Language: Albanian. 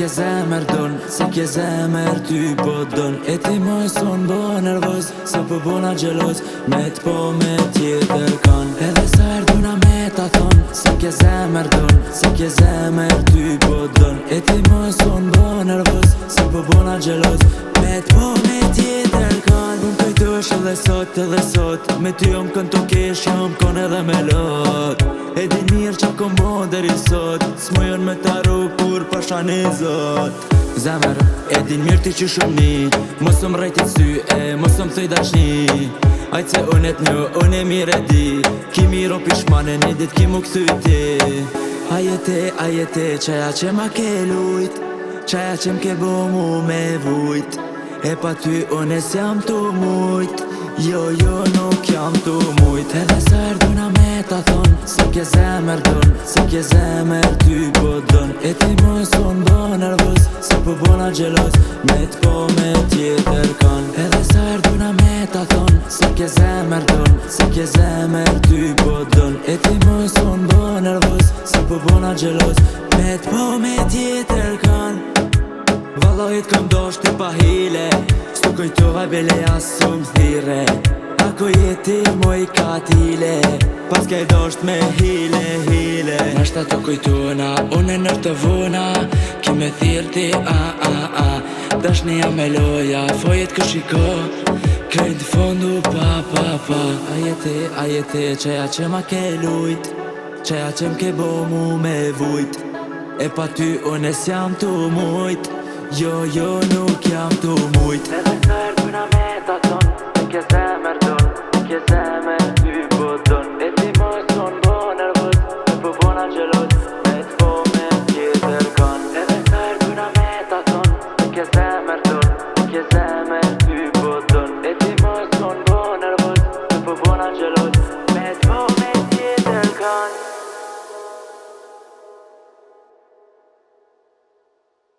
ke zemër don, se ke zemër ty po don. E ti më son bo nervoz, se po bona gjeloz, me t'po me tjetër kan. Edhe sa erduna me ta thon, se ke zemër don, se ke zemër ty po don. E ti më son bo nervoz, se po bona gjeloz, me t'po me tjetër kan. Unë kujtosh edhe sot, me ty jom kën të kesh, jom kon edhe me lot. E di mirë qa kom bo deri sot, s'mujon me t'arru kur pasha një zot. Zemër, e din mirë ti që shumë ni, mos më rejti sy e mos më thëj dashni. Ajtë se unë et një, unë e mirë e di, ki miro pishmane një dit ki mu këthy ti. Ajete, qaja që ma ke lujt, qaja që m'ke bo mu me vujt. E pa ty unë e s'jam të mujt, jo nuk jam të mujt. Edhe sa erduna me ta thon, se ke zemër don, se ke zemër ty po don. E ti më son bo nervoz, se po bona gjeloz, me t'po me tjetër kan. Edhe sa erduna me ta thon, se ke zemër don, se ke zemër ty po don. E ti më son bo nervoz, se po bona gjeloz, me t'po me tjetër kan. Vallojt këm dosht ti pa hile, s'tu kujtova bele asë më thire. Ako jeti moj katile, pas ke dosht me hile. Nashta të kujtuna, unë e nër të vuna, ki me thirë ti Dashnia me loja, fojet kë shiko, krejt fondu pa. Ajete, qaja që ma ke lujt, qaja që m'ke bo mu me vujt. E pa ty unë e s'jam të mujt, jo nuk jam të mujt. Edhe sa erduna me ta thon, se ke zemër don, se ke zemër ty po don. E ti më son bo nervoz, se po bona gjeloz, me t'po me tjetër kan. Edhe sa erduna me ta thon, se ke zemër don, se ke zemër ty po don. E ti më son bo nervoz, se po bona gjeloz, me t'po me tjetër kan.